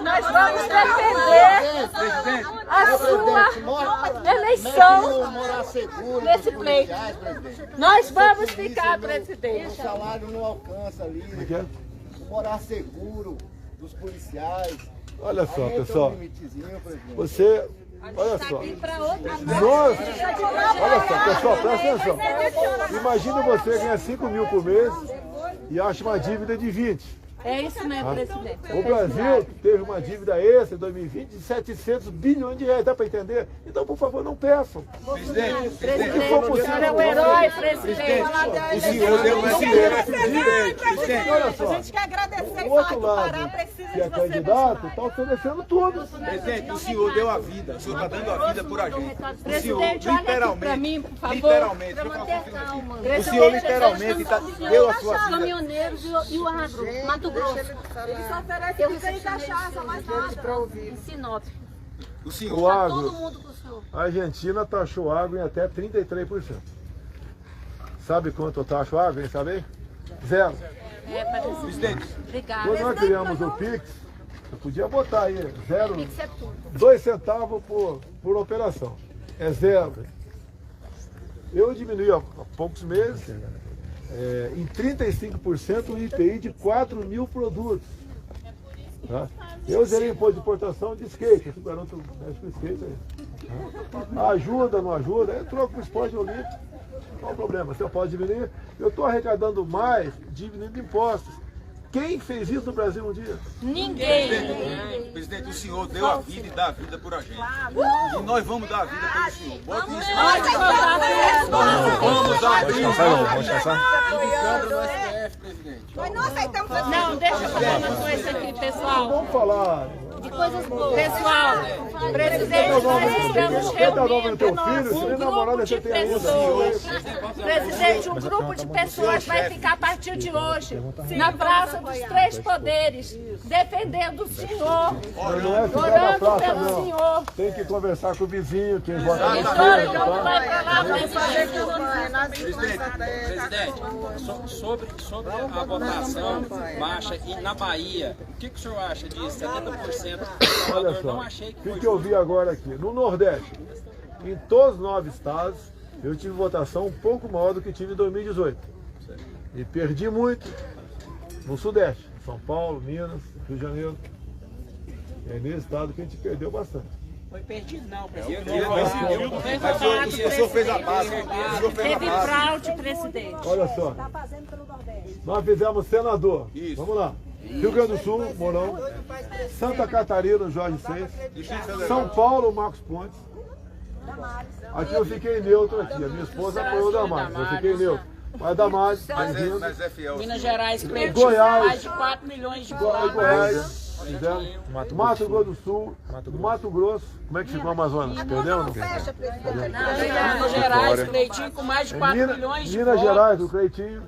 Nós vamos defender a sua eleição nesse pleito. Nós vamos ficar, presidente. O salário não alcança ali. Morar seguro dos policiais. Olha só, pessoal. Você... Olha só. Olha só, pessoal, presta atenção. Imagina você ganhar 5 mil por mês e acha uma dívida de 20. É isso mesmo, presidente. O Brasil teve uma dívida extra em 2020 de 700 bilhões de reais, dá para entender? Então, por favor, não peçam. Presidente, o senhor é o herói, presidente. O senhor deu uma presidente. Olha só, a gente quer agradecer o outro lado, que é candidato, está oferecendo tudo. Presidente, o senhor deu a vida, o senhor está dando a vida por a gente. O senhor, Presidente, olha aqui para mim, por favor. Literalmente, o senhor literalmente deu a sua vida. Caminhoneiros e o agro, Mato Grosso. Ele só oferece o que da cachaça mais fácil. Em Sinop. O senhor. O agro, todo mundo com o senhor. a Argentina taxou agro em até 33%. Sabe quanto eu taxo agro, hein? Sabe? Zero. Presidente. Obrigada. Quando nós criamos o Pix, eu podia botar aí, zero, Pix é tudo. 2 centavos por operação. É zero. Eu diminui há poucos meses, em 35% o IPI de 4 mil produtos. Tá? Eu zerei imposto de importação de skate, esse garoto mexe com skate aí. Ajuda, não ajuda? Eu troco o esporte olímpico. Qual o problema? Você pode diminuir? Eu estou arrecadando mais, diminuindo impostos. Quem fez isso no Brasil um dia? Ninguém. Presidente, o senhor deu a vida e dá a vida por a gente. E nós vamos dar a vida pelo senhor. Bota isso. Vamos dar a vida. Vamos descansar? Nós não aceitamos Não, deixa eu falar uma coisa aqui, pessoal. Vamos falar. De coisas boas. Pessoal, presidente, nós estamos reunindo um grupo de pessoas. Presidente, um grupo de pessoas vai ficar a partir de hoje na Praça dos Três Poderes, defendendo o senhor, Não é ficar na orando praça, pelo não. senhor. Tem que conversar com o vizinho, quem vota Todo mundo vai pra lá para fazer Sobre a votação baixa e na Bahia, o que o senhor acha disso? 70%? Olha só, o que eu vi agora aqui? No Nordeste, em todos os 9 estados, eu tive votação um pouco maior do que tive em 2018. E perdi muito no Sudeste, São Paulo, Minas, Rio de Janeiro. É nesse estado que a gente perdeu bastante. Foi perdido não, presidente. O senhor fez a base. Teve fraude, presidente. Olha só, nós fizemos senador. Vamos lá. Rio Grande do Sul, Mourão. Santa Catarina, Jorge Seis. São Paulo, Marcos Pontes. Aqui eu fiquei neutro aqui. A minha esposa apoiou o Damares. Eu fiquei neutro. Mas Damares, mas é fiel. Minas Gerais perdeu Goiás, mais de 4 milhões de Goiás, Fizemos. Mato Grosso do Sul, Mato Grosso. Como é que ficou o Amazonas? Perdeu? Não fecha, Minas Gerais, Cleitinho com mais de 4 milhões de Minas votos. Gerais, o Cleitinho.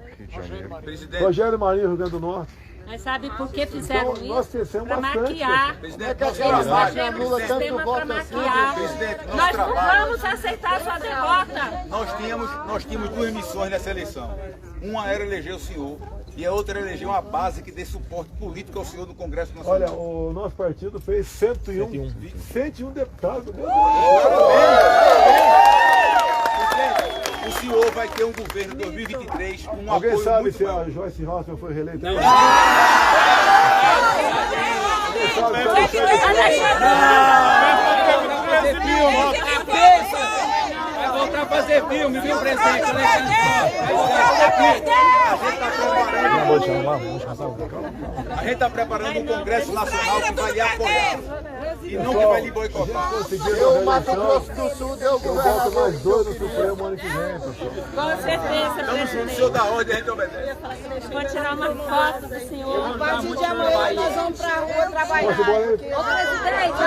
Rogério Marinho, Rio Grande do Norte. Mas sabe por que fizeram nós isso? Para bastante, maquiar. Eles fazemos um sistema para maquiar. Nós não vamos aceitar sua derrota. Nós tínhamos duas missões nessa eleição. Uma era eleger o senhor e a outra era eleger uma base que dê suporte político ao senhor no Congresso Nacional. Olha, o nosso partido fez 101 deputados. O senhor vai ter um governo em 2023 com um Alguém apoio sabe muito se maior. a Joyce Hoffmann foi reeleita? Não. Vai voltar a fazer filme, viu, presidente? A gente está preparando um Congresso Nacional que vai lhe apoiar e não que vai lhe boicotar. Eu, Mato Grosso do Sul, deu Volta mais 2 no Supremo ano que vem, pessoal. Com certeza, Estamos juntos, o senhor dá ordem, a gente obedece. Vou tirar uma foto do senhor. A partir de amanhã nós vamos pra rua trabalhar. Posso ir embora aí? Ô, presidente,